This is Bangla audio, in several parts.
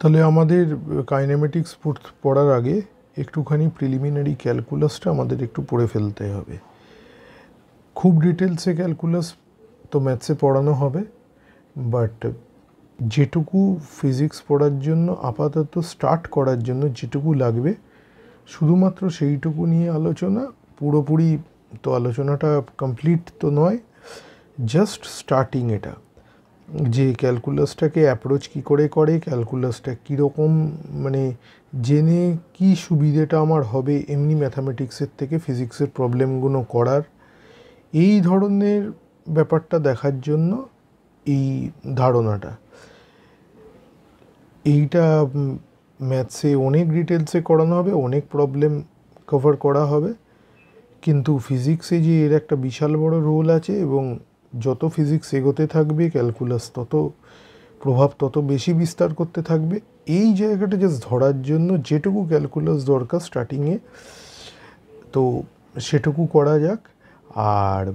তাহলে আমাদের কাইনেমেটিক্স পড়ার আগে একটুখানি প্রিলিমিনারি ক্যালকুলাসটা আমাদের একটু পড়ে ফেলতে হবে। খুব ডিটেলসে ক্যালকুলাস তো ম্যাথসে পড়ানো হবে, বাট যেটুকু ফিজিক্স পড়ার জন্য আপাতত স্টার্ট করার জন্য যেটুকু লাগবে শুধুমাত্র সেইটুকু নিয়ে আলোচনা। পুরোপুরি তো আলোচনাটা কমপ্লিট তো নয়, জাস্ট স্টার্টিং। এটা যে ক্যালকুলাসটাকে অ্যাপ্রোচ কী করে করে, ক্যালকুলাসটা কীরকম, মানে জেনে কি সুবিধেটা আমার হবে এমনি ম্যাথামেটিক্সের থেকে ফিজিক্সের প্রবলেমগুলো করার, এই ধরনের ব্যাপারটা দেখার জন্য এই ধারণাটা। এইটা ম্যাথসে অনেক ডিটেলসে করানো হবে, অনেক প্রবলেম কভার করা হবে, কিন্তু ফিজিক্সে যে এর একটা বিশাল বড় রোল আছে এবং যত ফিজিক্স এগোতে থাকবে ক্যালকুলাস তত প্রভাব তত বেশি বিস্তার করতে থাকবে। এই জায়গাটা জাস্ট ধরার জন্য যেটুকু ক্যালকুলাস দরকার স্টার্টিংয়ে, তো সেটুকু করা যাক। আর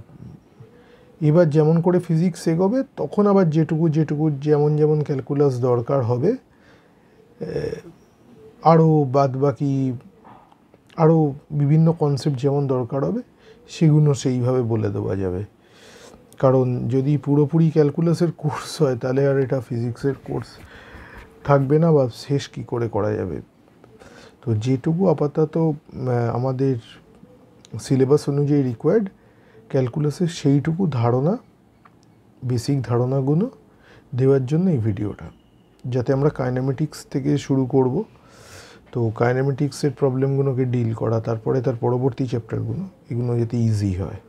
এবার যেমন করে ফিজিক্স এগোবে তখন আবার যেটুকু যেমন ক্যালকুলাস দরকার হবে, আরও বাদবাকি আরও বিভিন্ন কনসেপ্ট যেমন দরকার হবে সেগুলো সেইভাবে বলে দেওয়া যাবে। কারণ যদি পুরোপুরি ক্যালকুলাসের কোর্স হয় তাহলে আর এটা ফিজিক্সের কোর্স থাকবে না, বা শেষ কী করে করা যাবে। তো যেটুকু আপাতত আমাদের সিলেবাস অনুযায়ী রিকোয়ার্ড ক্যালকুলাসের সেইটুকু ধারণা, বেসিক ধারণাগুলো দেওয়ার জন্য এই ভিডিওটা, যাতে আমরা কাইনেমেটিক্স থেকে শুরু করব। তো কাইনেমেটিক্সের প্রবলেমগুলোকে ডিল করা, তারপরে তার পরবর্তী চ্যাপ্টারগুলো, এগুলো যাতে ইজি হয়।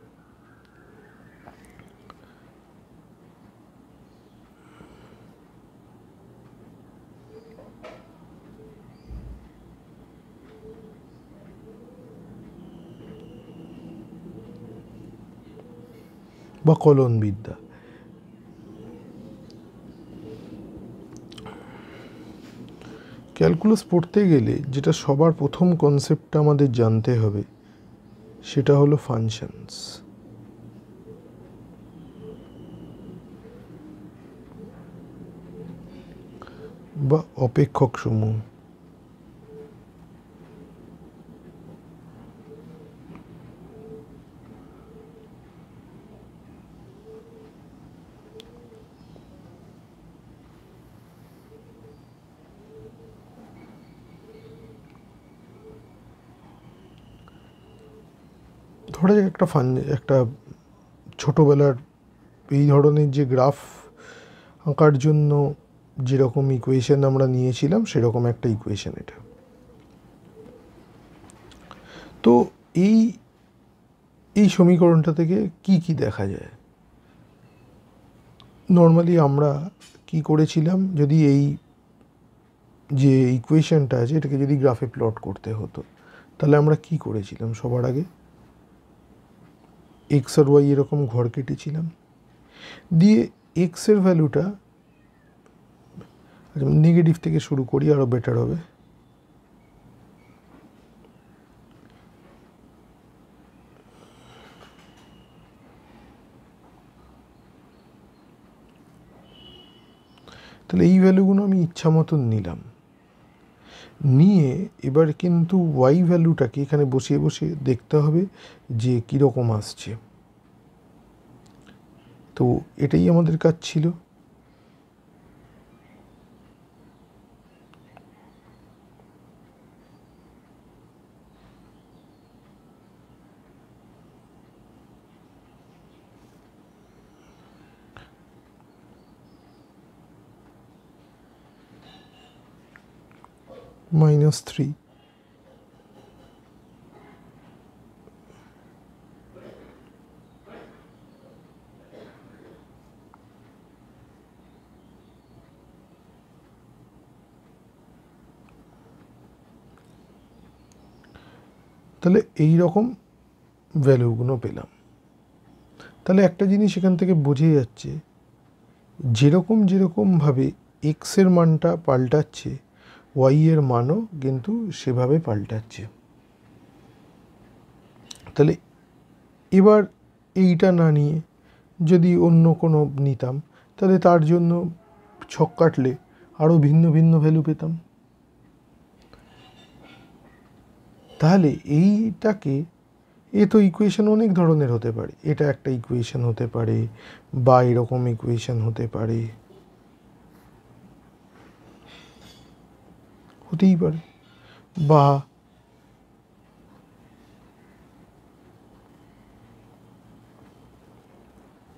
বা কলনবিদ্যা। ক্যালকুলাস পড়তে গেলে যেটা সবার প্রথম কনসেপ্টটা আমাদের জানতে হবে সেটা হলো ফাংশনস বা অপেক্ষক সমূহ। ধরে একটা ছোটোবেলার এই ধরনের যে গ্রাফ আঁকার জন্য যেরকম ইকুয়েশন আমরা নিয়েছিলাম সেরকম একটা ইকুয়েশন এটা। তো এই সমীকরণটা থেকে কি দেখা যায়? নর্মালি আমরা কি করেছিলাম, যদি এই যে ইকুয়েশনটা আছে এটাকে যদি গ্রাফে প্লট করতে হতো তাহলে আমরা কি করেছিলাম? সবার আগে এক্স আর ওয়াই এরকম ঘর কেটেছিলাম, দিয়ে এক্সের ভ্যালুটা নেগেটিভ থেকে শুরু করি, আরও বেটার হবে। তাহলে এই ভ্যালুগুলো আমি ইচ্ছা মতন নিলাম, নিয়ে এবার কিন্তু ওয়াই ভ্যালুটাকে এখানে বসিয়ে দেখতে হবে যে কীরকম আসছে। তো এটাই আমাদের কাজ ছিল। -3 তাহলে এই রকম ভ্যালুগুলো পেলাম। তাহলে একটা জিনিস এখান থেকে বোঝা যাচ্ছে, যেরকমভাবে এক্সের মানটা পাল্টাচ্ছে ওয়াই এর মানও কিন্তু সেভাবে পাল্টাচ্ছে। তাহলে এবার এইটা না নিয়ে যদি অন্য কোনো নিতাম তাহলে তার জন্য ছক কাটলে আরও ভিন্ন ভিন্ন ভ্যালু পেতাম। তাহলে এইটাকে, এ তো ইকুয়েশন অনেক ধরনের হতে পারে, এটা একটা ইকুয়েশন হতে পারে, বা এরকম ইকুয়েশন হতে পারে, হতেই পারে, বা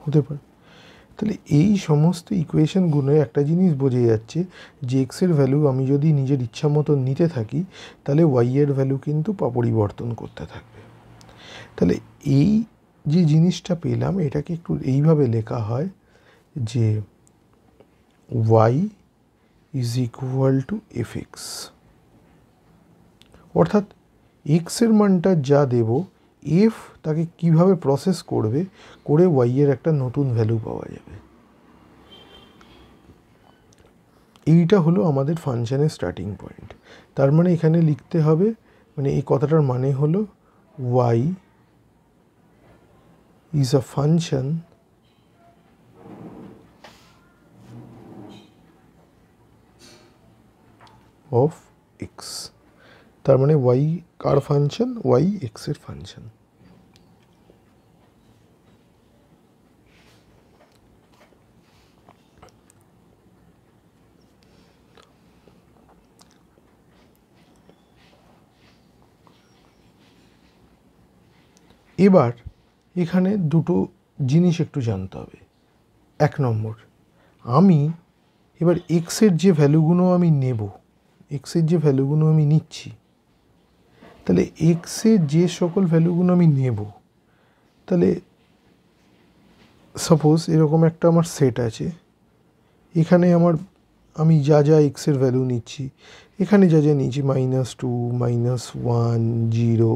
হতে পারে। তাহলে এই সমস্ত ইকুয়েশনগুলো একটা জিনিস বোঝা যাচ্ছে যে এক্সের ভ্যালু আমি যদি নিজের ইচ্ছা মতো নিতে থাকি তাহলে ওয়াইয়ের ভ্যালু কিন্তু পরিবর্তন করতে থাকবে। তাহলে এই যে জিনিসটা পেলাম এটাকে একটু এইভাবে লেখা হয় যে Y is equal to F X, অর্থাৎ এক্সের মানটা যা দেব এফ তাকে কিভাবে প্রসেস করবে করে ওয়াইয়ের একটা নতুন ভ্যালু পাওয়া যাবে। এইটা হলো আমাদের ফাংশনের স্টার্টিং পয়েন্ট। তার মানে এখানে লিখতে হবে, মানে এই কথাটার মানে হলো Y is a function of X. তার মানে ওয়াই কার ফাংশন? ওয়াই এক্সের ফাংশন। এবার এখানে দুটো জিনিস একটু জানতে হবে। এক নম্বর, আমি এবার এক্সের যে ভ্যালুগুলো আমি নেব, এক্সের যে ভ্যালুগুলো আমি নিচ্ছি, তাহলে এক্সের যে সকল ভ্যালুগুলো আমি নেব, তাহলে সাপোজ এরকম একটা আমার সেট আছে, এখানে আমি যা যা এক্সের ভ্যালু নিচ্ছি, এখানে যা যা নিচ্ছি -2, -1, 0,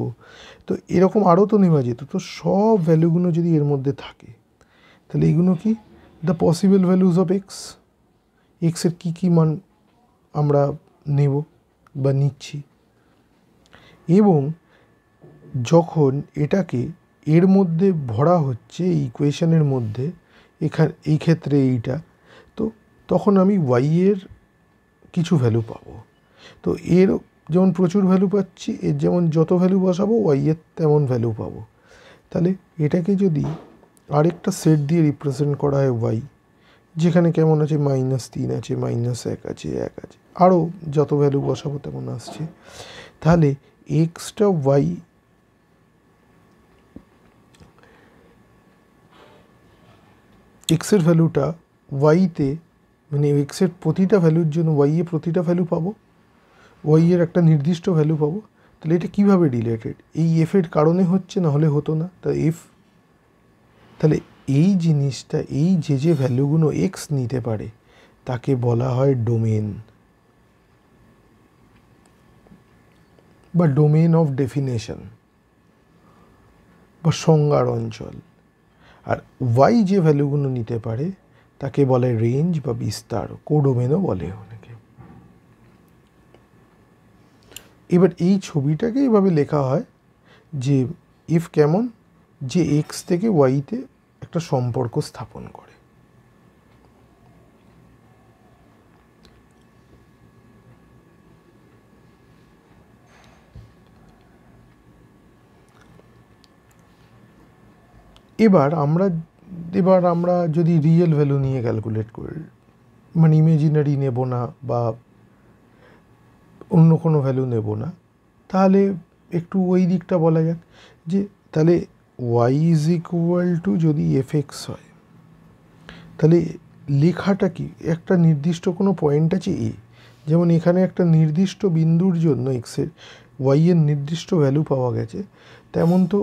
তো এরকম আরও তো নেওয়া যেত। তো সব ভ্যালুগুলো যদি এর মধ্যে থাকে তাহলে এইগুলো কি the possible values of x, এক্সের কী কী মান আমরা নেব বা নিচ্ছি। এবং যখন এটাকে এর মধ্যে ভরা হচ্ছে এই ইকুয়েশনের মধ্যে, এই ক্ষেত্রে এইটা, তো তখন আমি ওয়াইয়ের কিছু ভ্যালু পাবো। তো এর যেমন প্রচুর ভ্যালু পাচ্ছি, এর যেমন যত ভ্যালু বসাবো ওয়াইয়ের তেমন ভ্যালু পাবো। তাহলে এটাকে যদি আরেকটা সেট দিয়ে রিপ্রেজেন্ট করা হয় ওয়াই, যেখানে কেমন আছে -3 আছে, -1 আছে, 1 আছে, আরও যত ভ্যালু বসাবো তেমন আসছে, তাহলে এক্সটা ওয়াই এক্সের ভ্যালুটা ওয়াইতে, মানে এক্সের প্রতিটা ভ্যালুর জন্য ওয়াইয়ে প্রতিটা ভ্যালু পাবো, ওয়াইয়ের একটা নির্দিষ্ট ভ্যালু পাবো। তাহলে এটা কীভাবে রিলেটেড? এই এফের কারণে হচ্ছে, না হলে হতো না। তা এফ, তাহলে এই জিনিসটা, এই যে ভ্যালুগুলো এক্স নিতে পারে তাকে বলা হয় ডোমেন বা ডোমেন অফ ডেফিনেশন বা সংজ্ঞার অঞ্চল। আর ওয়াই যে ভ্যালুগুলো নিতে পারে তাকে বলে রেঞ্জ বা বিস্তার, কোডোমেনও বলে অনেকে। এবার এই ছবিটাকে এইভাবে লেখা হয় যে এফ কেমন, যে এক্স থেকে ওয়াইতে একটা সম্পর্ক স্থাপন করে। এবার আমরা যদি রিয়েল ভ্যালু নিয়ে ক্যালকুলেট করি, মানে ইমেজিনারি নেব না বা অন্য কোনো ভ্যালু নেব না, তাহলে একটু ওই দিকটা বলা যাক যে তাহলে ওয়াই ইজ ইকুয়াল টু যদি এফ এক্স হয়, তাহলে লেখাটা কি একটা নির্দিষ্ট কোনো পয়েন্ট আছে এ, যেমন এখানে একটা নির্দিষ্ট বিন্দুর জন্য এক্সের ওয়াইয়ের নির্দিষ্ট ভ্যালু পাওয়া গেছে, তেমন তো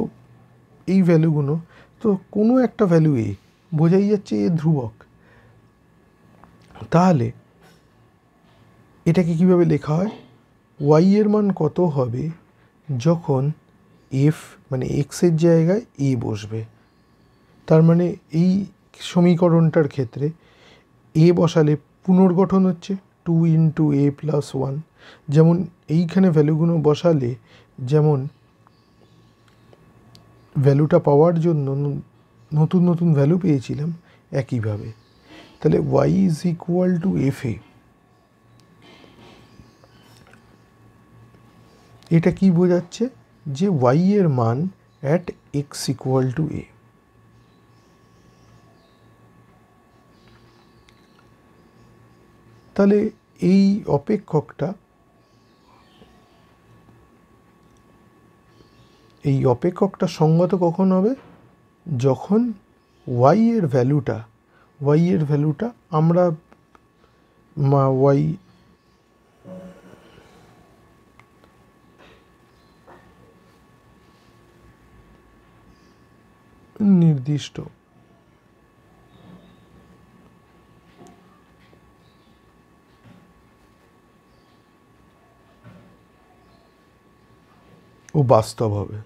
এই ভ্যালুগুলো তো কোনো একটা ভ্যালু এ বোঝাই যাচ্ছে এ ধ্রুবক। তাহলে এটাকে কিভাবে লেখা হয়? ওয়াই এর মান কত হবে যখন এফ মানে এক্সের জায়গায় এ বসবে। তার মানে এই সমীকরণটার ক্ষেত্রে এ বসালে পুনর্গঠন হচ্ছে 2 × a + 1, যেমন এইখানে ভ্যালুগুলো বসালে যেমন ভ্যালুটা পাওয়ার জন্য নতুন নতুন ভ্যালু পেয়েছিলাম, একইভাবে। তাহলে y is equal to f a, এটা কি বোঝাচ্ছে? যে y এর মান at x equal to a। তাহলে এই অপেক্ষকটা সঙ্গত কখন হবে? যখন y এর ভ্যালুটা আমরা y নির্দিষ্ট ও বাস্তব হবে।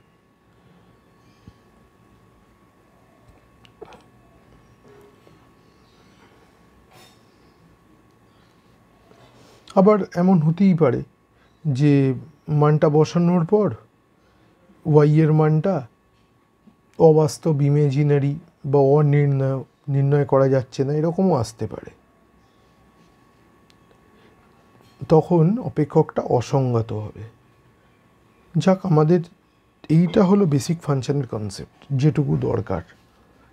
আবার এমন হতেই পারে যে মানটা বসানোর পর y এর মানটা অবাস্তব, ইমেজিনারি বা নির্ণয় করা যাচ্ছে না, এরকমও আসতে পারে। তখন অপেক্ষকটা অসঙ্গত হবে। যাক, আমাদের এইটা হলো বেসিক ফাংশনের কনসেপ্ট, যেটুকু দরকার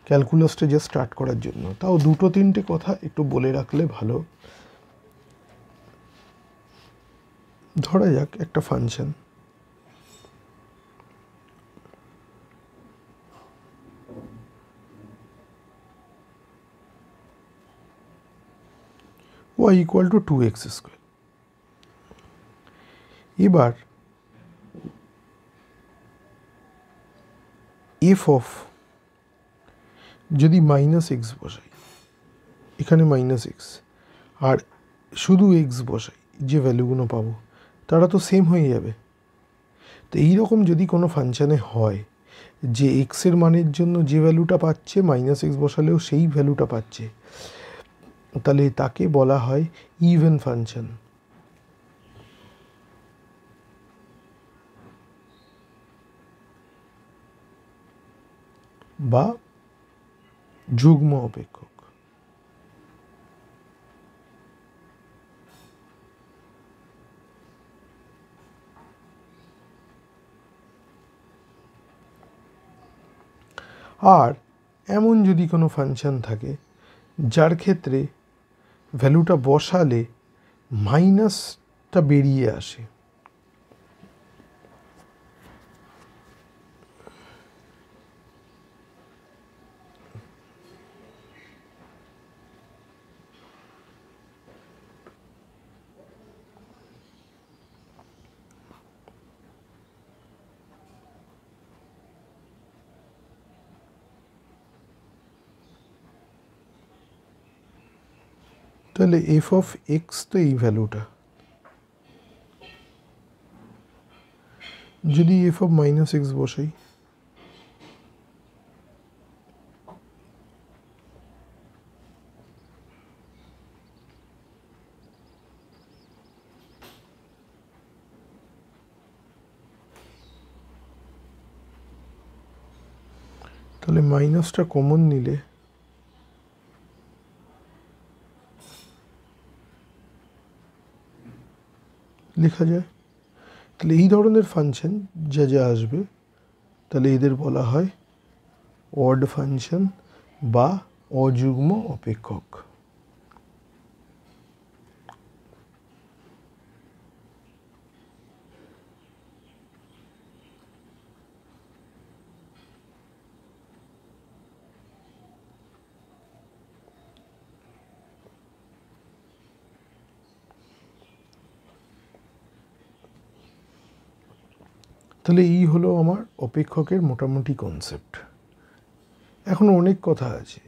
ক্যালকুলাসটা যে স্টার্ট করার জন্য। তাও দুটো তিনটে কথা একটু বলে রাখলে ভালো। ধরা যাক একটা function, y equal to 2x square. এবার এফ অফ যদি মাইনাস এক্স বসাই, এখানে মাইনাস এক্স, আর শুধু এক্স বসাই, যে ভ্যালুগুলো পাবো তারা তো সেম হয়ে যাবে। তো এইরকম যদি কোনো ফাংশানে হয় যে এক্সের মানের জন্য যে ভ্যালুটা পাচ্ছে মাইনাস এক্স বসালেও সেই ভ্যালুটা পাচ্ছে, তাহলে তাকে বলা হয় ইভেন ফাংশন বা যুগ্ম অপেক্ষক। আর এমন যদি কোনো ফাংশন থাকে যার ক্ষেত্রে ভ্যালুটা বসালে মাইনাসটা বেরিয়ে আসে, তাহলে এফ অফ এক্স তো এই ভ্যালুটা, যদি এফ অফ মাইনাস এক্স বসাই, তাহলে মাইনাসটা কমন নিলে লেখা যায়। তাহলে এই ধরনের ফাংশন যা যা আসবে তাহলে এদের বলা হয় অড ফাংশন বা অযুগ্ম অপেক্ষক। তাহলে এই হলো আমার অপেক্ষকের মোটামুটি কনসেপ্ট। এখন অনেক কথা আছে।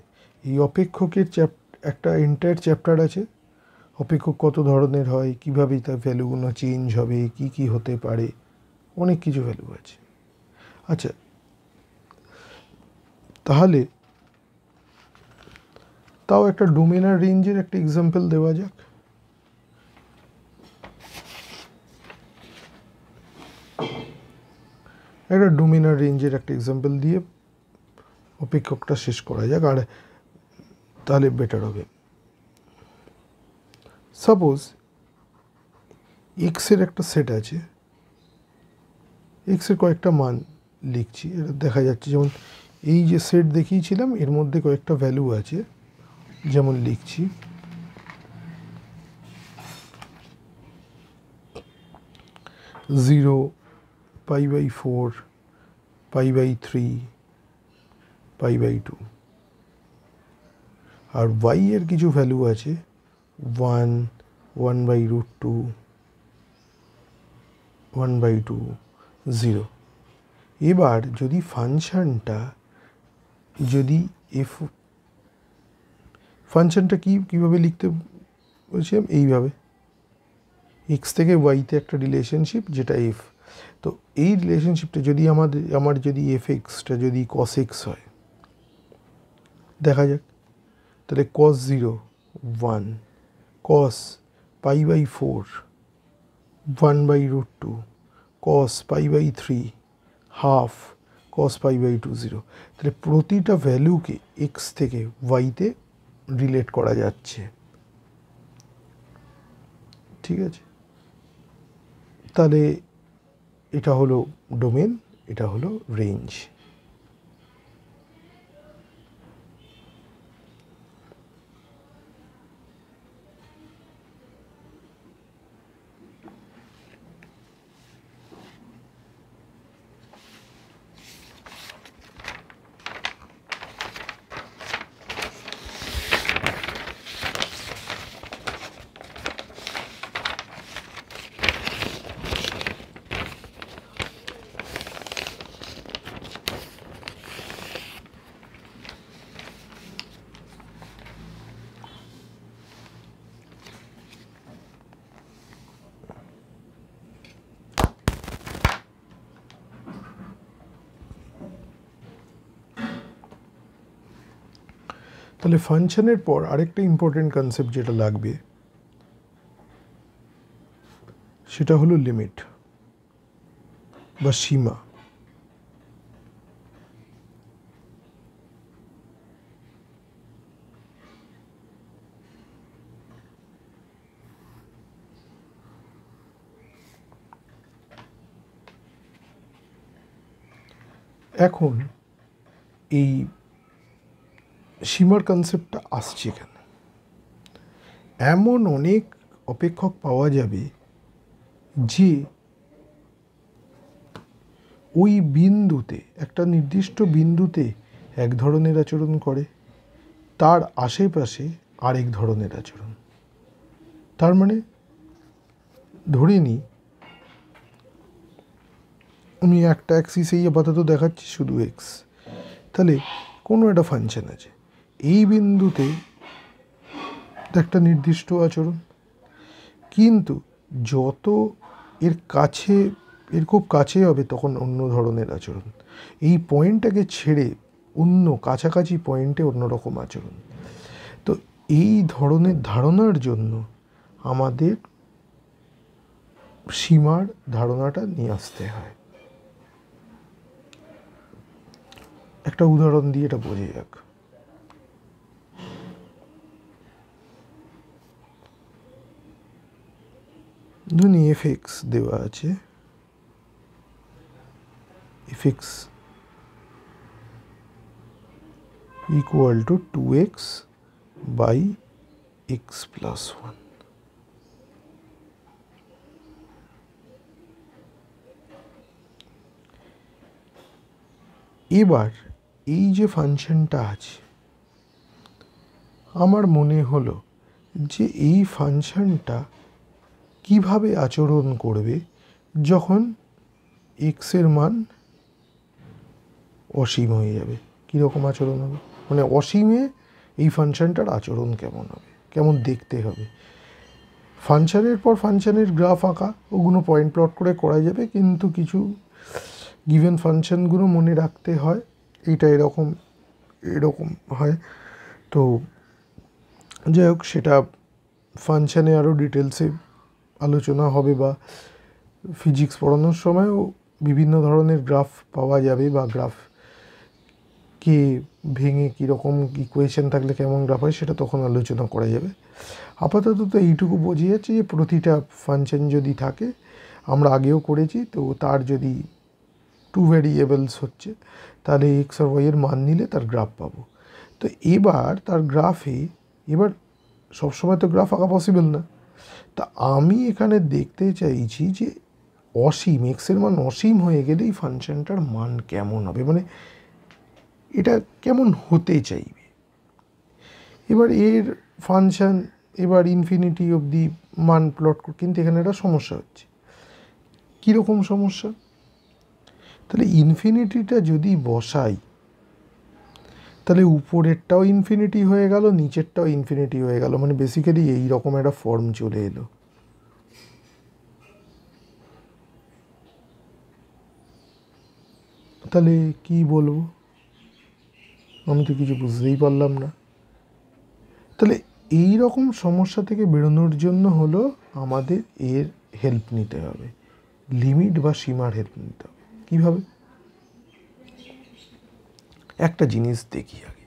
এই অপেক্ষকের একটা এন্টায়ার চ্যাপ্টার আছে, অপেক্ষক কত ধরনের হয়, কীভাবে তার ভ্যালুগুলো চেঞ্জ হবে, কি কি হতে পারে, অনেক কিছু ভ্যালু আছে। আচ্ছা, তাহলে তাও একটা ডোমেন আর রেঞ্জের একটা এক্সাম্পল দেওয়া যাক। একটা ডোমেন আর রেঞ্জের একটা এক্সাম্পল দিয়ে অপেক্ষকটা শেষ করা যাক, আর তাহলে বেটার হবে। সাপোজ এক্সের একটা সেট আছে, এক্সের কয়েকটা মান লিখছি, এটা দেখা যাচ্ছে। যেমন এই যে সেট দেখিয়েছিলাম এর মধ্যে কয়েকটা ভ্যালু আছে, যেমন লিখছি 0, π/4, π/3, π/2। আর y এর কিছু ভ্যালু আছে 1, 1/√2, 1/2, 0। এবার যদি ফাংশনটা ফাংশনটা কীভাবে লিখতে বলছিলাম, এইভাবে এক্স থেকে ওয়াইতে একটা রিলেশনশিপ যেটা এফ। তো এই রিলেশনশিপটা যদি আমার যদি এফ এক্সটা যদি কস এক্স হয়, দেখা যাক, তাহলে cos 0 1, cos π/4 1/√2, cos π/3 half, cos π/2 0। তাহলে প্রতিটা ভ্যালুকে এক্স থেকে ওয়াইতে রিলেট করা যাচ্ছে, ঠিক আছে। তাহলে এটা হলো ডোমেন, এটা হলো রেঞ্জ। তাহলে ফাংশনের পর আরেকটা ইম্পর্টেন্ট কনসেপ্ট যেটা লাগবে সেটা হলো লিমিট বা সীমা। এখন এই সীমার কনসেপ্টটা আসছে কেন? এমন অনেক অপেক্ষক পাওয়া যাবে যে ওই বিন্দুতে, একটা নির্দিষ্ট বিন্দুতে এক ধরনের আচরণ করে, তার আশেপাশে আরেক ধরনের আচরণ। তার মানে ধরে নিই আমি একটা অ্যাক্সিসেই আপাতত দেখাচ্ছি শুধু এক্স, তাহলে কোনো একটা ফাংশন আছে, এই বিন্দুতে একটা নির্দিষ্ট আচরণ, কিন্তু যত এর খুব কাছে হবে তখন অন্য ধরনের আচরণ, এই পয়েন্টটাকে ছেড়ে অন্য কাছাকাছি পয়েন্টে অন্যরকম আচরণ। তো এই ধরনের ধারণার জন্য আমাদের সীমার ধারণাটা নিয়ে আসতে হয়। একটা উদাহরণ দিয়ে এটা বোঝা যাক। ধরুন এফ এক্স দেওয়া আছে, f x equal to 2x by x plus 1। এবার এই যে ফাংশনটা আছে, আমার মনে হলো যে এই ফাংশনটা কিভাবে আচরণ করবে যখন এক্সের মান অসীম হয়ে যাবে, কীরকম আচরণ হবে, মানে অসীমে এই ফাংশনটার আচরণ কেমন হবে, কেমন দেখতে হবে। ফাংশনের পর ফাংশনের গ্রাফ আঁকা, ওগুলো পয়েন্ট প্লট করে করা যাবে, কিন্তু কিছু গিভেন ফাংশনগুলো মনে রাখতে হয়, এইটা এরকম হয়। তো যাই হোক, সেটা ফাংশনে আরও ডিটেলসে আলোচনা হবে, বা ফিজিক্স পড়ানোর সময়ও বিভিন্ন ধরনের গ্রাফ পাওয়া যাবে, বা গ্রাফকে ভেঙে কীরকম ইকুয়েশন থাকলে কেমন গ্রাফ হয় সেটা তখন আলোচনা করা যাবে। আপাতত তো এইটুকু বোঝা যাচ্ছে যে প্রতিটা ফাংশন যদি থাকে, আমরা আগেও করেছি, তো তার যদি টু ভ্যারিয়েবলস হচ্ছে, তাহলে এক্স আর ওয়াই এর মান নিলে তার গ্রাফ পাবো। তো এবার তার গ্রাফে, এবার সবসময় তো গ্রাফ আঁকা পসিবল না, তা আমি এখানে দেখতে চাইছি যে অসীম, এক্সের মান অসীম হয়ে গেলে এই ফাংশনটার মান কেমন হবে, মানে এটা কেমন হতে চাইবে। এবার এর ফাংশন এবার ইনফিনিটি অবধি মান প্লট, কিন্তু এখানে একটা সমস্যা হচ্ছে। কীরকম সমস্যা? তাহলে ইনফিনিটিটা যদি বসাই, তাহলে উপরেরটাও ইনফিনিটি হয়ে গেল, নিচেরটাও ইনফিনিটি হয়ে গেল, মানে বেসিক্যালি এইরকম একটা ফর্ম চলে এলো। তাহলে কি বলবো, আমি তো কিছু বুঝতেই পারলাম না। তাহলে এই রকম সমস্যা থেকে বেরোনোর জন্য হলো আমাদের এর হেল্প নিতে হবে, লিমিট বা সীমার হেল্প নিতে হবে। কীভাবে? একটা জিনিস দেখি আগে।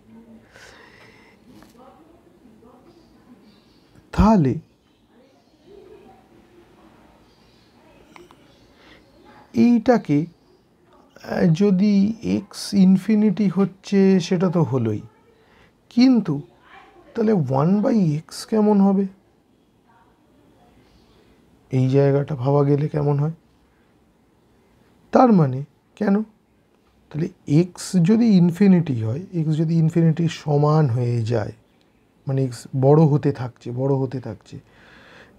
তাহলে এইটাকে যদি এক্স ইনফিনিটি হচ্ছে সেটা তো হলোই, কিন্তু তাহলে 1/x কেমন হবে, এই জায়গাটা ভাবা গেলে কেমন হয়? তার মানে কেন? তাহলে এক্স যদি ইনফিনিটি হয়, এক্স যদি ইনফিনিটির সমান হয়ে যায়, মানে এক্স বড় হতে থাকছে,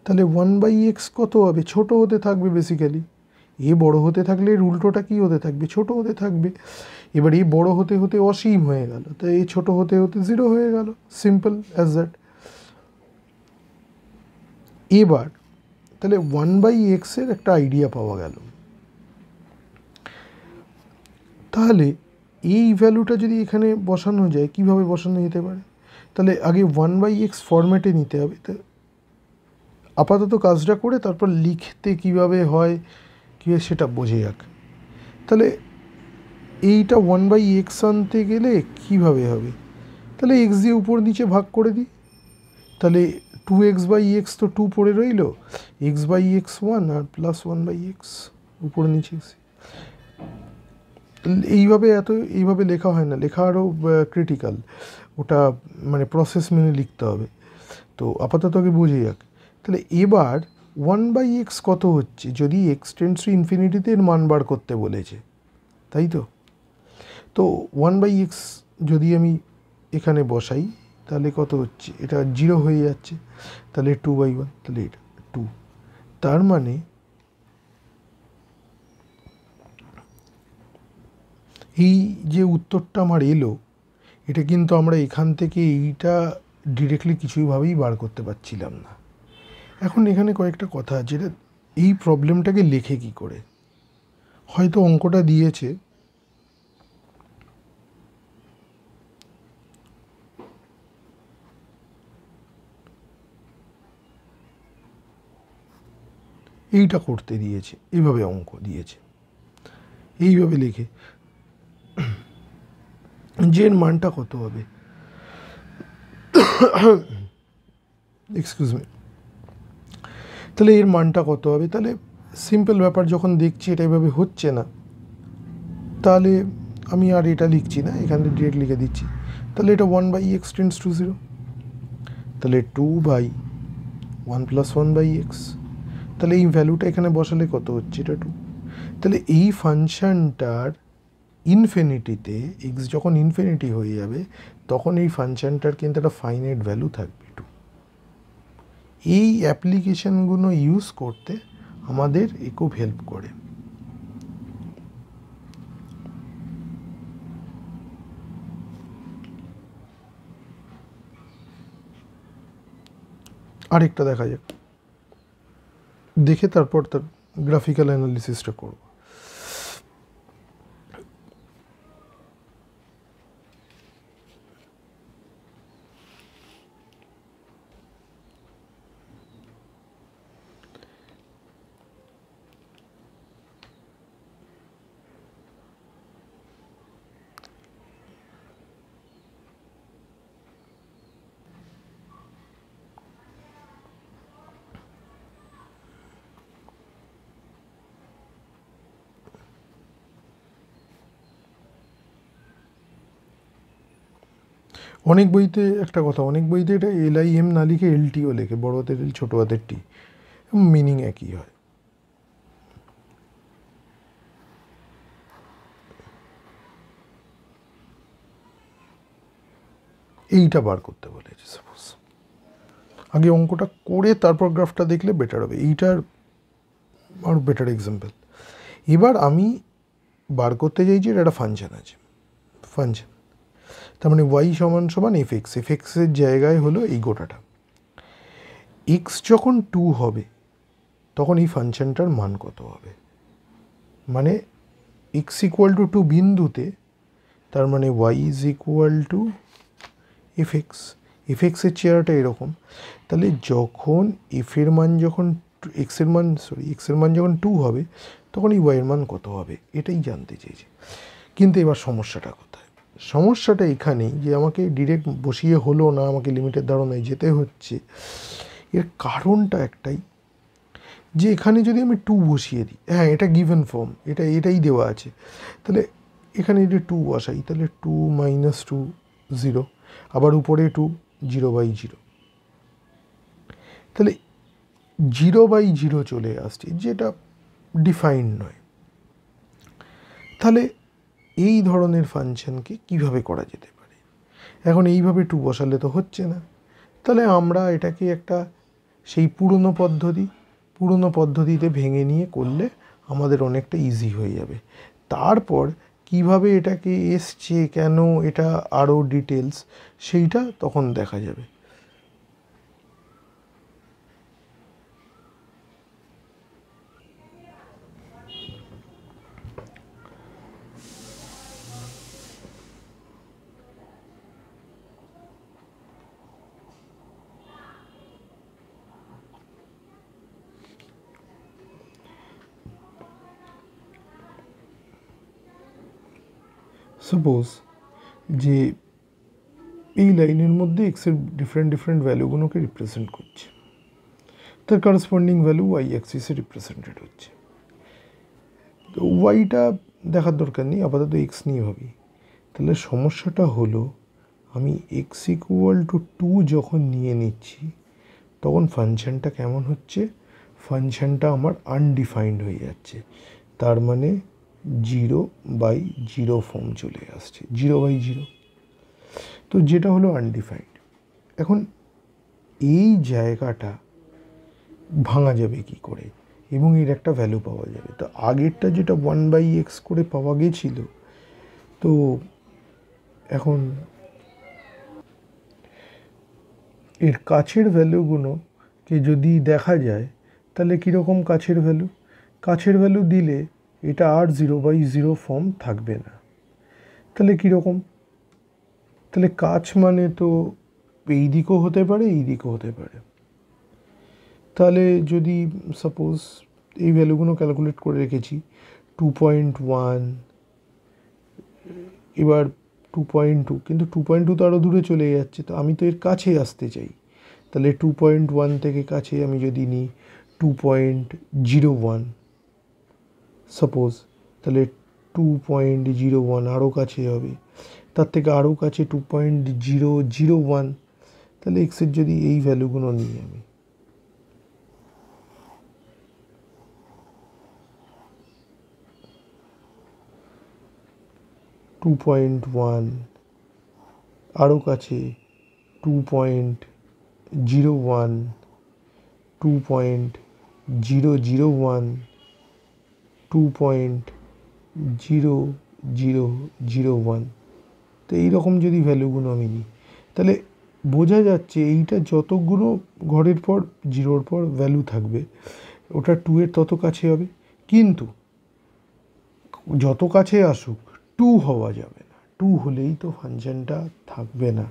তাহলে 1/x কত হবে? ছোট হতে থাকবে বেসিক্যালি। এ বড় হতে থাকলে এর উল্টোটা কী হতে থাকবে? ছোট হতে থাকবে। এবার এই বড় হতে হতে অসীম হয়ে গেল, তো এই ছোট হতে হতে 0 হয়ে গেল, সিম্পল অ্যাজ দ্যাট। এবার তাহলে 1/x এর একটা আইডিয়া পাওয়া গেল। তাহলে এই ভ্যালুটা যদি এখানে বসানো যায়, কিভাবে বসানো যেতে পারে? তাহলে আগে 1/x ফরম্যাটে নিতে হবে। তো আপাতত কাজটা করে তারপর লিখতে কিভাবে হয়, কীভাবে সেটা বোঝে যাক। তাহলে এইটা 1/x আনতে গেলে কিভাবে হবে? তাহলে এক্স দিয়ে উপর নিচে ভাগ করে দিই, তাহলে 2x/x তো 2 পড়ে রইল, x/x 1 আর প্লাস 1/x উপর নিচে। এইভাবে লেখা হয় না, লেখা আরও ক্রিটিক্যাল, ওটা মানে প্রসেস মেনে লিখতে হবে। তো আপাতত আগে বুঝে যাক। তাহলে এবার 1/x কত হচ্ছে, যদি x টেন্ডস টু ইনফিনিটিতে এর মান বার করতে বলেছে, তাই তো? তো 1/x যদি আমি এখানে বসাই, তাহলে কত হচ্ছে? এটা 0 হয়ে যাচ্ছে, তাহলে 2/1, তাহলে এটা 2। তার মানে এই যে উত্তরটা আমার এলো, এটা কিন্তু আমরা এখান থেকে এইটা ডিরেক্টলি কিছুইভাবেই বার করতে পারছিলাম না। এখন এখানে কয়েকটা কথা আছে, যেটা এই প্রবলেমটাকে লেখে কি করে। হয়তো অঙ্কটা দিয়েছে, এইটা করতে দিয়েছে, এইভাবে অঙ্ক দিয়েছে, এইভাবে লেখে যে এর মানটা কত হবে, এক্সকিউজ মি, তাহলে এর মানটা কত হবে? তাহলে সিম্পল ব্যাপার, যখন দেখছি এটা এভাবে হচ্ছে না, তাহলে আমি আর এটা লিখছি না, এখান থেকে ডিরেক্ট লিখে দিচ্ছি। তাহলে এটা 1/x টেন্ডস টু 0, তাহলে 2/1 প্লাস 1/x, তাহলে এই ভ্যালুটা এখানে বসালে কত হচ্ছে? এটা 2। তাহলে এই ফাংশনটার ইনফিনিটিতে, এক্স যখন ইনফিনিটি হয়ে যাবে, তখন এই ফাংশনটার কিন্তু একটা ফাইনাইট ভ্যালু থাকবে 2। এই অ্যাপ্লিকেশনগুলো ইউজ করতে আমাদের খুব হেল্প করে। আরেকটা দেখা যাক, দেখে তারপর তার গ্রাফিক্যাল অ্যানালিসিসটা করব। অনেক বইতে একটা কথা, অনেক বইতে এটা LIM না লিখে LTও লেখে, বড় হাতের এল ছোটো হাতের টি, মিনিং একই হয়। এইটা বার করতে বলেছে সাপোজ, আগে অঙ্কটা করে তারপর গ্রাফটা দেখলে বেটার হবে, এইটার আরও বেটার এক্সাম্পল। এবার আমি বার করতে চাইছি এটা একটা ফাংশন আছে, ফাংশন, তার মানে y সমান সমান এফএক্স, এফএক্সের জায়গায় হলো এই গোটাটা। এক্স যখন 2 হবে তখন এই ফাংশনটার মান কত হবে, মানে এক্স ইকুয়াল টু 2 বিন্দুতে, তার মানে y is equal to f x. এফএক্সের চেহারাটা এরকম, তাহলে যখন এফের মান যখন এক্সের মান যখন 2 হবে তখন এই ওয়াইয়ের মান কত হবে, এটাই জানতে চেয়েছি। কিন্তু এবার সমস্যাটা কোথায়, সমস্যাটা এখানেই যে আমাকে ডিরেক্ট বসিয়ে হলো না, আমাকে লিমিটের ধারণায় যেতে হচ্ছে। এর কারণটা একটাই, যে এখানে যদি আমি 2 বসিয়ে দিই, হ্যাঁ এটা গিভেন ফর্ম, এটাই দেওয়া আছে, তাহলে এখানে যদি 2 বসাই তাহলে 2 - 2 0, আবার উপরে 2 0/0, তাহলে 0/0 চলে আসছে, যেটা ডিফাইন্ড নয়। তাহলে এই ধরনের ফাংশনকে কিভাবে করা যেতে পারে? এখন এইভাবে 2 বসালে তো হচ্ছে না, তাহলে আমরা এটাকে একটা সেই পুরনো পদ্ধতিতে ভেঙে নিয়ে করলে আমাদের অনেকটা ইজি হয়ে যাবে। তারপর কিভাবে এটাকে এসছে, কেন এটা, আরও ডিটেলস সেইটা তখন দেখা যাবে। সাপোজ যে এই লাইনের মধ্যে এক্সের ডিফারেন্ট ভ্যালুগুলোকে রিপ্রেজেন্ট করছে, তার করসপন্ডিং ভ্যালু ওয়াই অ্যাক্সিসে রিপ্রেজেন্টেড হচ্ছে। তো ওয়াইটা দেখার দরকার নেই, আপাতত এক্স নিয়ে ভাবি। তাহলে সমস্যাটা হলো আমি এক্স ইকুয়াল টু 2 যখন নিয়ে নিচ্ছি তখন ফাংশনটা কেমন হচ্ছে, ফাংশনটা আমার আনডিফাইন্ড হয়ে যাচ্ছে, তার মানে 0/0 ফর্ম চলে আসছে, 0/0, তো যেটা হলো আনডিফাইন্ড। এখন এই জায়গাটা ভাঙা যাবে কি করে এবং এর একটা ভ্যালু পাওয়া যাবে? তো আগেরটা যেটা 1/x করে পাওয়া গেছিল, তো এখন এর কাছের ভ্যালুগুলোকে যদি দেখা যায় তাহলে কীরকম কাছের ভ্যালু দিলে এটা আর 0/0 ফর্ম থাকবে না, তাহলে কীরকম? তাহলে কাছ মানে তো এই দিকও হতে পারে, এই দিকও হতে পারে। তাহলে যদি সাপোজ এই ভ্যালুগুলো ক্যালকুলেট করে রেখেছি, 2.1, এবার 2.2, কিন্তু 2.2 তো আরও দূরে চলে যাচ্ছে, তো আমি তো এর কাছে আসতে চাই। তাহলে 2.1 থেকে কাছে আমি যদি নিই 2.01 সাপোজ, তাহলে 2.01 আরও কাছে হবে, তার থেকে আরও কাছে 2.001, তাহলে এক্সের যদি এই ভ্যালুগুলো নিই আমি, (2.1) আরও কাছে 2.01, 2.001, 2.0001, তো এইরকম যদি ভ্যালুগুলো আমি নিই তাহলে বোঝা যাচ্ছে এইটা যতগুলো ঘরের পর 0-র পর ভ্যালু থাকবে ওটা 2 এর তত কাছে হবে, কিন্তু যত কাছে আসুক 2 হওয়া যাবে না, 2 হলেই তো ফাংশনটা থাকবে না,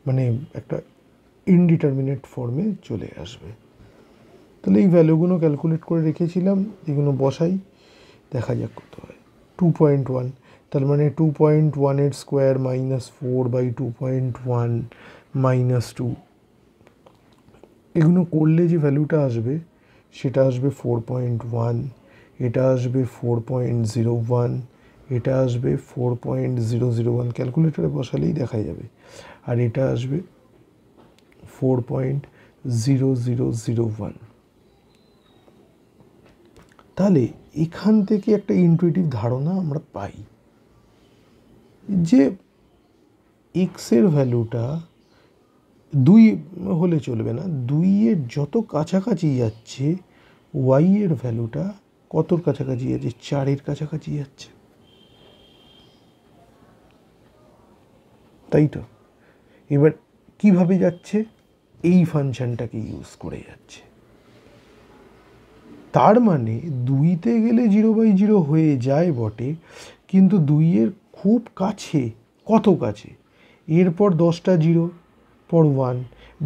মানে একটা ইনডিটারমিনেট ফর্মে চলে আসবে। তাহলে এই ভ্যালুগুলো ক্যালকুলেট করে রেখেছিলাম, এগুলো বসাই, দেখা যাক কত হয়। 2.1, তার মানে 2.1 স্কোয়ার -4/2.1 -2, এগুলো করলে যে ভ্যালুটা আসবে সেটা আসবে 4.1, এটা আসবে 4.01, এটা আসবে 4.001, ক্যালকুলেটরে বসালেই দেখা যাবে, আর এটা আসবে 4.0001। তাহলে এখান থেকে একটা ইনটুইটিভ ধারণা আমরা পাই যে এক্সের ভ্যালুটা 2 হলে চলবে না, 2-এর যত কাছাকাছি যাচ্ছে ওয়াই এর ভ্যালুটা কতর কাছাকাছি যাচ্ছে, 4-এর কাছাকাছি যাচ্ছে, তাই তো? এবার কিভাবে যাচ্ছে, এই ফাংশনটাকে ইউজ করে যাচ্ছে। তার মানে 2-তে গেলে 0/0 হয়ে যায় বটে, কিন্তু 2-এর খুব কাছে, কত কাছে, এরপর 10টা 0 পর 1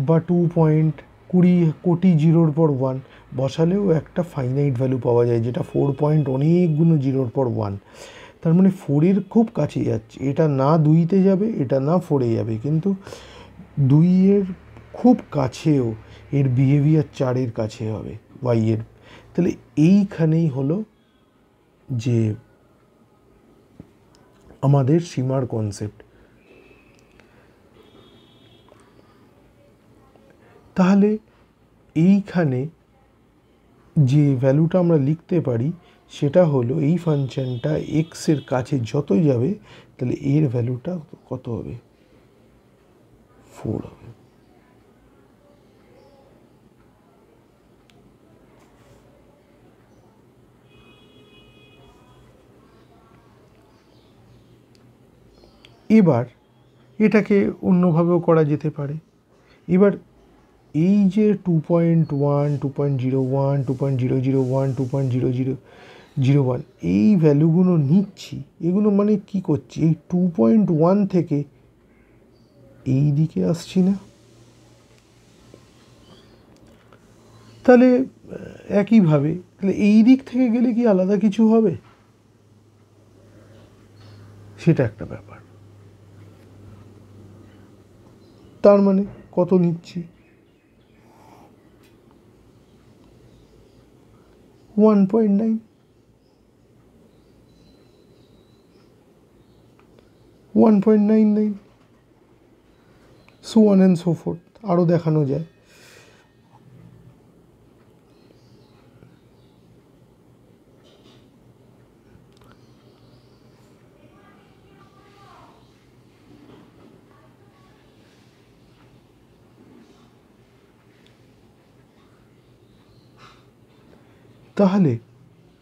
বা 2.20 কোটি 0-র পর 1 বসালেও একটা ফাইনাইট ভ্যালু পাওয়া যায়, যেটা 4 পয়েন্ট অনেকগুলো 0-র পর 1। তার মানে 4-এর খুব কাছে যাচ্ছে, এটা না 2-তে যাবে, এটা না 4-এ যাবে, কিন্তু 2-এর খুব কাছেও এর বিহেভিয়ার 4-এর কাছে হবে ওয়াই-এর। তাহলে এইখানেই হলো যে আমাদের সীমার কনসেপ্ট। তাহলে এইখানে যে ভ্যালুটা আমরা লিখতে পারি সেটা হলো এই ফাংশনটা এক্সের কাছে যতই যাবে তাহলে এর ভ্যালুটা কত হবে, 4 হবে। এবার এটাকে অন্যভাবেও করা যেতে পারে। এবার এই যে 2.1, 2.01, 2.001, 2.0001 এই ভ্যালুগুলো নিচ্ছি, এগুলো মানে কি করছি, এই 2.1 থেকে এই দিকে আসছি না? তাহলে একইভাবে তাহলে এই দিক থেকে গেলে কি আলাদা কিছু হবে, সেটা একটা ব্যাপার। তার মানে কত নিচ্ছি, 1.9, 1.99, so on and so forth, আরও দেখানো যায়। তাহলে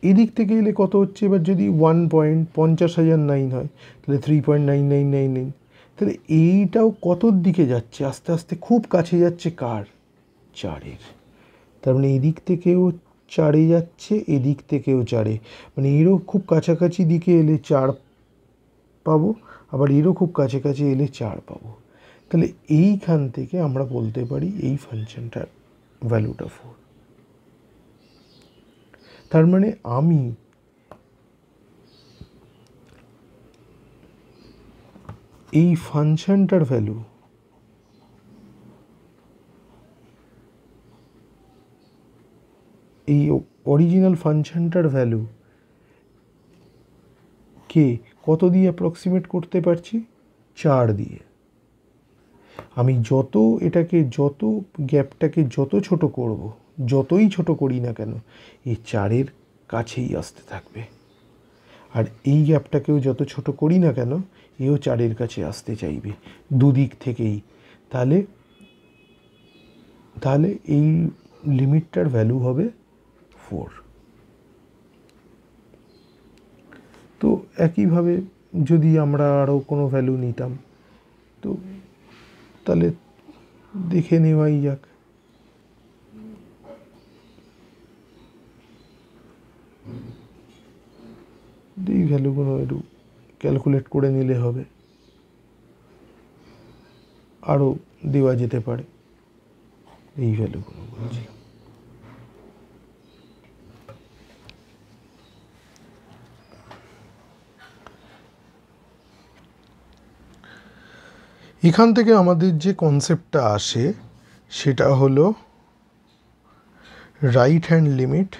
এদিক থেকে এলে কত হচ্ছে, এবার যদি 1.50,009 হয় তাহলে 3.9999, তাহলে এইটাও কতর দিকে যাচ্ছে, আস্তে আস্তে খুব কাছে যাচ্ছে কার, 4-এর। তার মানে এদিক থেকেও 4-এ যাচ্ছে, এদিক থেকেও 4-এ, মানে এরও খুব কাছাকাছি দিকে এলে 4 পাবো, আবার এরও খুব কাছাকাছি এলে 4 পাবো। তাহলে এইখান থেকে আমরা বলতে পারি এই ফাংশনটার ভ্যালুটা 4। তার মানে আমি এই ফাংশনটার ভ্যালু এই অরিজিনাল ফাংশনটার ভ্যালু কে কত দিয়ে অ্যাপ্রক্সিমেট করতে পারছি, 4 দিয়ে। আমি যত এটাকে, যত গ্যাপটাকে যত ছোট করব, যতই ছোট করি না কেন, এই 4-এর কাছেই আসতে থাকবে। আর এই গ্যাপটাকেও যত ছোট করি না কেন, এও 4-এর কাছে আসতে চাইবে, দুদিক থেকেই। তাহলে তাহলে এই লিমিটটার ভ্যালু হবে 4। তো একইভাবে যদি আমরা আরও কোনো ভ্যালু নিতাম, তো তাহলে দেখে নেওয়াই যাক। এই ভ্যালুগুলো একটু ক্যালকুলেট করে নিলে হবে, আরও দেওয়া যেতে পারে এই ভ্যালুগুলো বলছি। এখান থেকে আমাদের যে কনসেপ্টটা আসে সেটা হলো রাইট হ্যান্ড লিমিট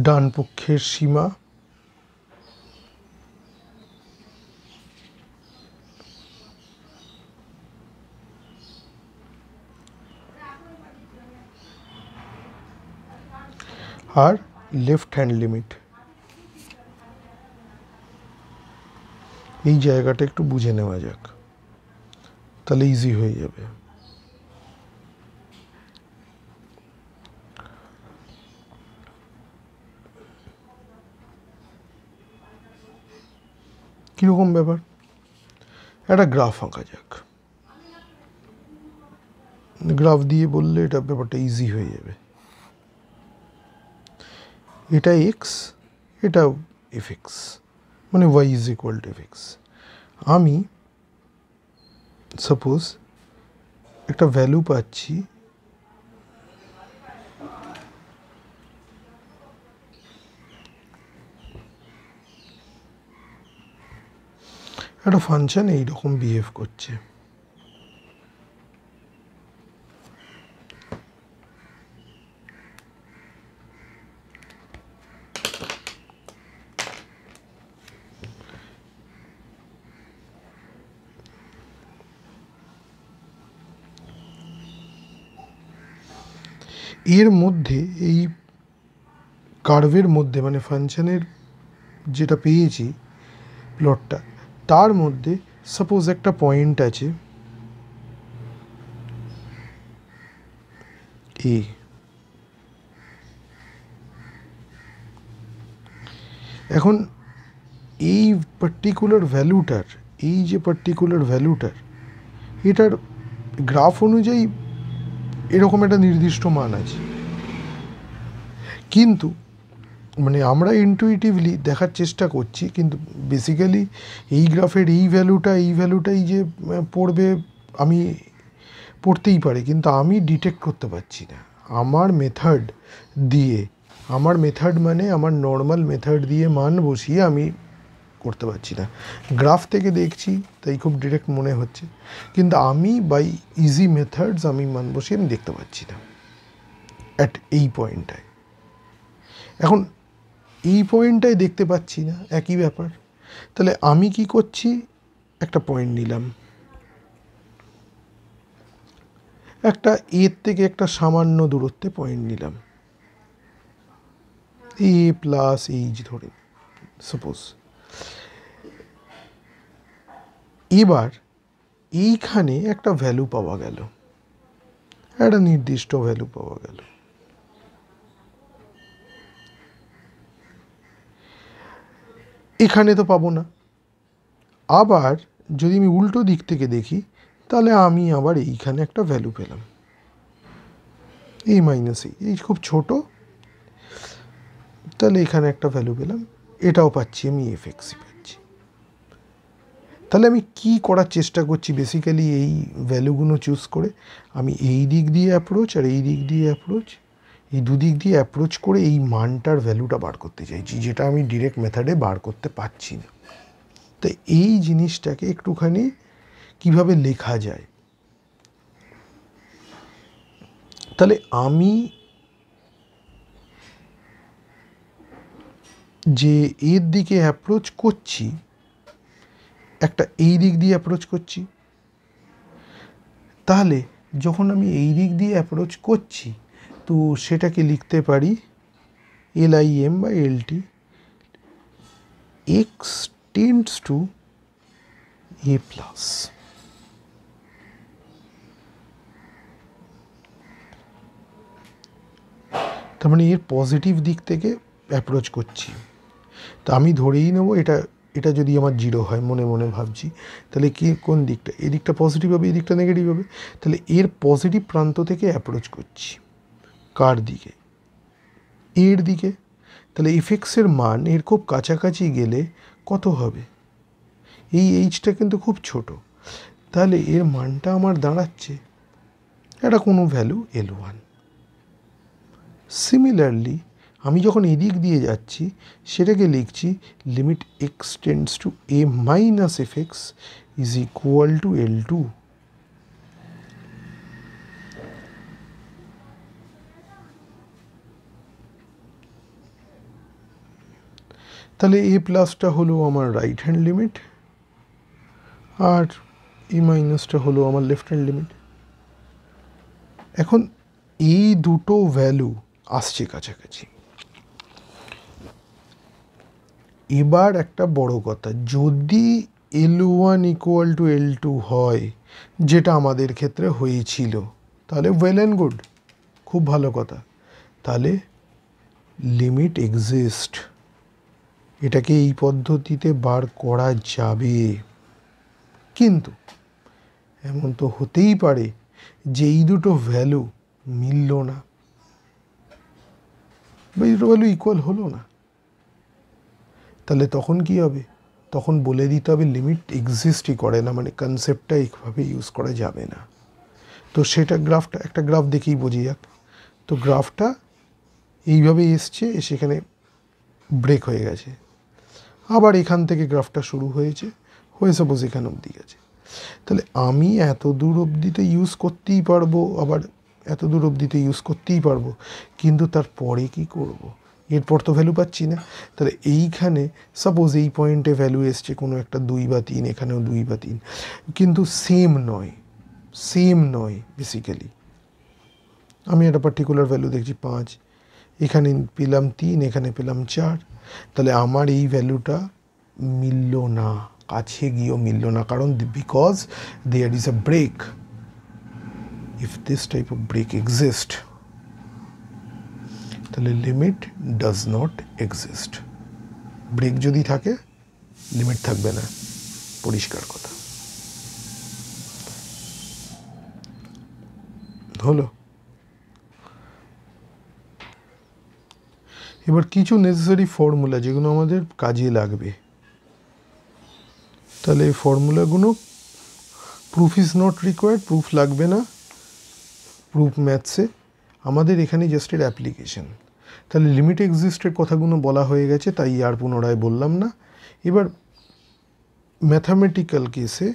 ডান পক্ষের সীমা আর লেফট হ্যান্ড লিমিট। এই জায়গাটা একটু বুঝে নেওয়া যাক, তাহলে ইজি হয়ে যাবে। কীরকম ব্যাপার, একটা গ্রাফ আঁকা যাক। গ্রাফ দিয়ে বললে এটা ব্যাপারটা ইজি হয়ে যাবে। এটা এক্স, এটা এফ এক্স, মানে y is equal to F x. আমি সাপোজ একটা ভ্যালু পাচ্ছি একটা ফাংশন এইরকম বিহেভ করছে। এর মধ্যে এই কার্ভের মধ্যে মানে ফাংশনের যেটা পেয়েছি প্লটটা, তার মধ্যে সাপোজ একটা পয়েন্ট আছে এ। এখন এই পার্টিকুলার ভ্যালুটার, এই যে পার্টিকুলার ভ্যালুটার, এটার গ্রাফ অনুযায়ী এরকম একটা নির্দিষ্ট মান আছে, কিন্তু মানে আমরা ইনটুইটিভলি দেখার চেষ্টা করছি, কিন্তু বেসিক্যালি এই গ্রাফের এই ভ্যালুটাই যে পড়বে আমি পড়তেই পারি, কিন্তু আমি ডিটেক্ট করতে পারছি না আমার মেথড দিয়ে। আমার মেথড মানে আমার নর্মাল মেথড দিয়ে মান বসিয়ে আমি করতে পারছি না। গ্রাফ থেকে দেখছি তাই খুব ডিরেক্ট মনে হচ্ছে, কিন্তু আমি বাই ইজি মেথডস আমি মান বসিয়ে আমি দেখতে পাচ্ছি না অ্যাট এই পয়েন্টটায়। এখন এই পয়েন্টটায় দেখতে পাচ্ছি না, একই ব্যাপার। তাহলে আমি কি করছি, একটা পয়েন্ট নিলাম, একটা এর থেকে একটা সামান্য দূরত্বে পয়েন্ট নিলাম, এ প্লাস এইচ ধরে সাপোজ। এবার এইখানে একটা ভ্যালু পাওয়া গেল, একটা নির্দিষ্ট ভ্যালু পাওয়া গেল। এখানে তো পাবো না। আবার যদি আমি উল্টো দিক থেকে দেখি, তাহলে আমি আবার এইখানে একটা ভ্যালু পেলাম, এই মাইনাস এই খুব ছোট, তাহলে এখানে একটা ভ্যালু পেলাম, এটাও পাচ্ছি আমি এফ এক্সই পাচ্ছি। তাহলে আমি কি করার চেষ্টা করছি, বেসিক্যালি এই ভ্যালুগুলো চুজ করে আমি এই দিক দিয়ে অ্যাপ্রোচ আর এই দিক দিয়ে অ্যাপ্রোচ, এই দুদিক দিয়ে অ্যাপ্রোচ করে এই মানটার ভ্যালুটা বার করতে চাইছি, যেটা আমি ডিরেক্ট মেথডে বার করতে পারছি না। তো এই জিনিসটাকে একটুখানি কিভাবে লেখা যায়, তাহলে আমি যে এর দিকে অ্যাপ্রোচ করছি, একটা এই দিক দিয়ে অ্যাপ্রোচ করছি, তাহলে যখন আমি এই দিক দিয়ে অ্যাপ্রোচ করছি তো সেটাকে লিখতে পারি LIM বা LT, x tends to a plus. তার মানে এর পজিটিভ দিক থেকে অ্যাপ্রোচ করছি। তা আমি ধরেই নেব এটা যদি আমার 0 হয়, মনে মনে ভাবছি, তাহলে কি কোন দিকটা, এই দিকটা পজিটিভ হবে, এই দিকটা নেগেটিভ হবে। তাহলে এর পজিটিভ প্রান্ত থেকে অ্যাপ্রোচ করছি, কার দিকে, এর দিকে। তাহলে এফএক্সের মান এর খুব কাছাকাছি গেলে কত হবে, এই এইচটা কিন্তু খুব ছোট, তাহলে এর মানটা আমার দাঁড়াচ্ছে এটা কোনো ভ্যালু L1। সিমিলারলি আমি যখন এদিক দিয়ে যাচ্ছি সেটাকে লিখছি limit x tends to a minus F x is equal two L2। তাহলে এ প্লাসটা হলো আমার রাইট হ্যান্ড লিমিট আর এ মাইনাসটা হলো আমার লেফট হ্যান্ড লিমিট। এখন এই দুটো ভ্যালু আসছে কাছাকাছি। এবার একটা বড় কথা, যদি L1 ইকুয়াল টু L2 হয়, যেটা আমাদের ক্ষেত্রে হয়েছিল, তাহলে ওয়েল অ্যান্ড গুড, খুব ভালো কথা, তাহলে লিমিট এক্সিস্ট, এটাকে এই পদ্ধতিতে বার করা যাবে। কিন্তু এমন তো হতেই পারে যে এই দুটো ভ্যালু মিলল না, বা এই দুটো ভ্যালু ইকুয়াল হলো না। তাহলে তখন কি হবে? তখন বলে দিতে হবে লিমিট এক্সিস্টই করে না, মানে কনসেপ্টটা এইভাবে ইউজ করা যাবে না। তো সেটা গ্রাফটা, একটা গ্রাফ দেখেই বোঝা যাক। তো গ্রাফটা এইভাবে এসছে, সেখানে ব্রেক হয়ে গেছে, আবার এখান থেকে গ্রাফটা শুরু হয়েছে, হয়ে সাপোজ এখানে অবধি গেছে। তাহলে আমি এত দূর অবধিতে ইউজ করতেই পারবো, আবার এত দূর অবধিতে ইউজ করতেই পারবো, কিন্তু তারপরে কি করব? এরপর তো ভ্যালু পাচ্ছি না। তাহলে এইখানে সাপোজ এই পয়েন্টে ভ্যালু এসছে কোনো একটা 2 বা 3, এখানেও 2 বা 3, কিন্তু সেম নয় বেসিক্যালি। আমি একটা পার্টিকুলার ভ্যালু দেখছি 5, এখানে পেলাম 3, এখানে পেলাম 4, তাহলে আমার এই ভ্যালুটা মিলল না, কাছে গিয়েও মিলল না, কারণ because there is a break. If this type of break exist, তাহলে limit does not exist. Break যদি থাকে, লিমিট থাকবে না, পরিষ্কার কথা। হলো? এবার কিছু নেসেসারি ফর্মুলা যেগুলো আমাদের কাজে লাগবে, তাহলে এই ফর্মুলাগুলো, proof is not required, proof লাগবে না, প্রুফ ম্যাথসে আমাদের এখানে জাস্ট এর অ্যাপ্লিকেশন। তাহলে লিমিট এক্সিস্টের কথাগুলো বলা হয়ে গেছে, তাই আর পুনরায় বললাম না। এবার ম্যাথামেটিক্যাল কেসে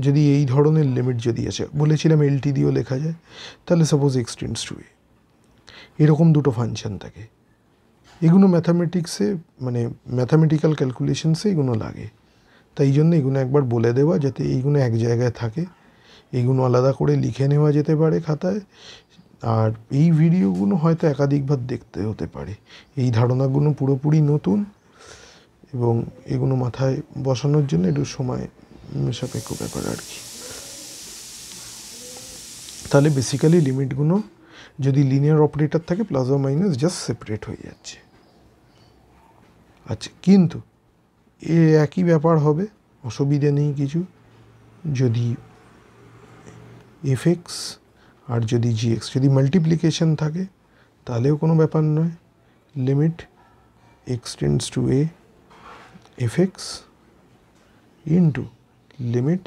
যদি এই ধরনের লিমিট যদি আছে, বলেছিলাম এলটি দিয়েও লেখা যায়, তাহলে সাপোজ এক্স টেন্ডস টু এ, এরকম দুটো ফাংশন থাকে, এগুলো ম্যাথামেটিক্সে, মানে ম্যাথামেটিক্যাল ক্যালকুলেশনসে এগুলো লাগে। তাই জন্য এগুলো একবার বলে দেওয়া, যাতে এইগুলো এক জায়গায় থাকে, এগুলো আলাদা করে লিখে নেওয়া যেতে পারে খাতায়। আর এই ভিডিওগুলো হয়তো একাধিকবার দেখতে হতে পারে, এই ধারণাগুলো পুরোপুরি নতুন, এবং এগুলো মাথায় বসানোর জন্য একটু সময় সাপেক্ষ ব্যাপার আর কি। তাহলে বেসিক্যালি লিমিটগুলো যদি লিনিয়ার অপারেটর থাকে, প্লাস বা মাইনাস জাস্ট সেপারেট হয়ে যাচ্ছে। আচ্ছা, কিন্তু এ একই ব্যাপার হবে, অসুবিধা নেই কিছু, যদি এফএক্স আর যদি জিএক্স যদি মাল্টিপ্লিকেশন থাকে, তাহলেও কোনো ব্যাপার নয়। Limit x tends to A FX into limit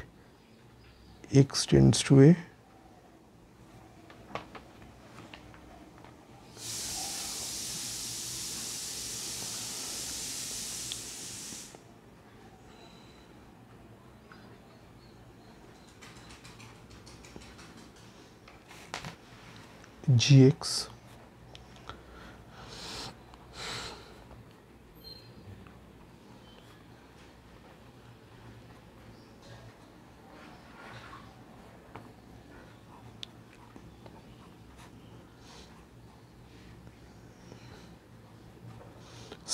x tends to A gx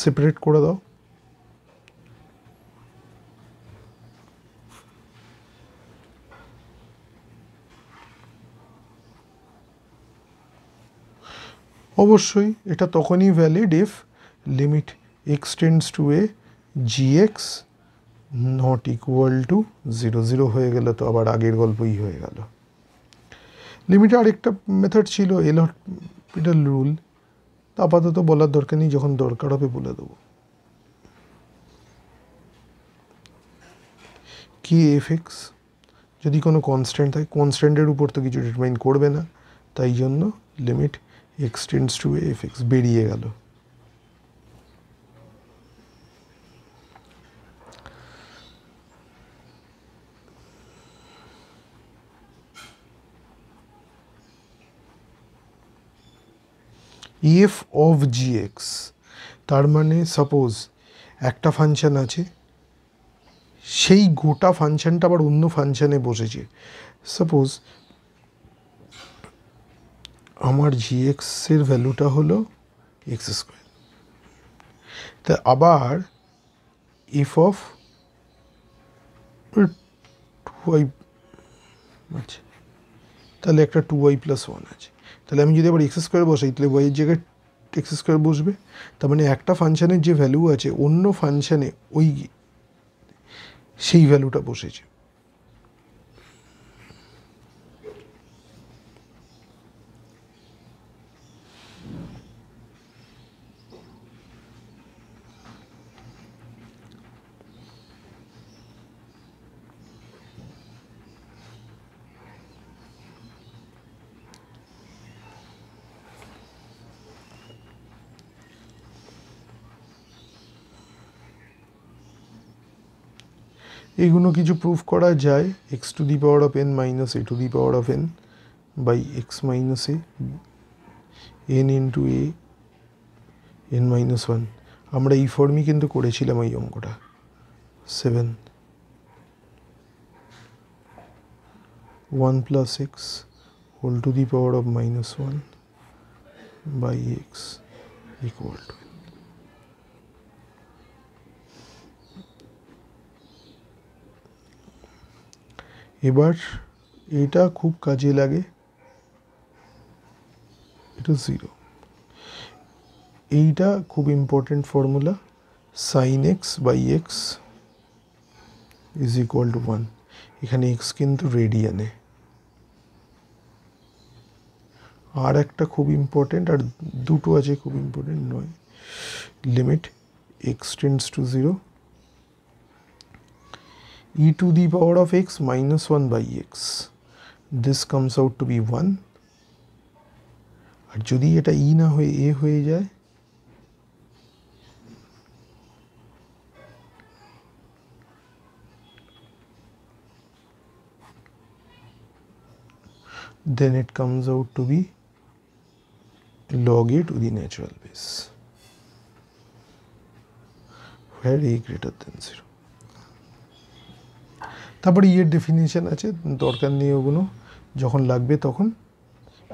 separate করে দাও। অবশ্যই এটা তখনই valid if limit x tends to A GX not equal to 0, 0 হয়ে গেলে তো আবার আগের গল্পই হয়ে গেল। লিমিটে আরেকটা মেথড ছিল এল হসপিটাল রুল, আপাতত বলার দরকার নেই, যখন দরকার হবে বলে দেবো। কি এফ এক্স যদি কোনো কনস্ট্যান্ট থাকে, কনস্ট্যান্টের উপর তো কিছু ডিটারমাইন করবে না, তাই জন্য limit x tends to A F x বেরিয়ে গেল। এফ অফ জি এক্স, তার মানে সাপোজ একটা ফাংশন আছে, সেই গোটা ফাংশনটা আবার অন্য ফাংশানে বসেছে। সাপোজ আমার জিএক্সের ভ্যালুটা হলো এক্স স্কোয়ার, তা আবার এফ অফ 2y আছে, তাহলে একটা 2y+1 আছে। তাহলে আমি যদি আবার এক্স স্কোয়ার বসাই তাহলে ওয়াইয়ের জায়গায় এক্স স্কোয়ার বসবে। তার মানে একটা ফাংশানের যে ভ্যালু আছে অন্য ফাংশানে ওই সেই ভ্যালুটা বসেছে। এইগুলো কিছু প্রুফ করা যায়। X to the power of n minus a to the power of n by x minus a n into a n minus one. আমরা এই ফর্মই কিন্তু করেছিলাম এই অঙ্কটা। 7 1 plus x whole to the power of minus 1 by x equal to n. এবার এটা খুব কাজে লাগে, এটা 0। এইটা খুব important formula, sin x by x is equal to 1। এখানে x কিন্তু রেডিয়ানে। আর একটা খুব ইম্পর্টেন্ট, আর দুটো আছে খুব ইম্পর্টেন্ট নয়, limit x tends to 0 e to the power of x minus 1 by x, this comes out to be 1। আর যদি এটা e না হয়ে a হয়ে যায় then it comes out to be log a to the natural base where a greater than 0। তারপরে এর ডেফিনিশন আছে, দরকার নেই ওগুলো, যখন লাগবে তখন।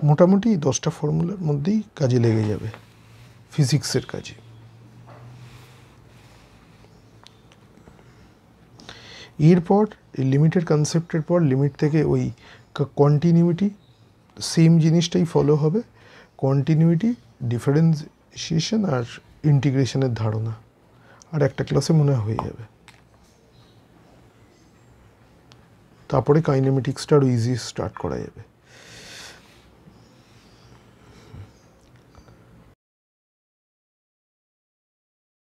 মোটামুটি 10টা ফর্মুলার মধ্যেই কাজে লেগে যাবে ফিজিক্সের কাজে। এরপর এই লিমিটের কনসেপ্টের পর লিমিট থেকে ওই কন্টিনিউইটি সেম জিনিসটাই ফলো হবে, কন্টিনিউইটি, ডিফারেন্সিয়েশন আর ইন্টিগ্রেশনের ধারণা, আর একটা ক্লাসে মনে হয়ে যাবে। তারপরে কাইনেমেটিক্সটা আরও ইজি স্টার্ট করা যাবে।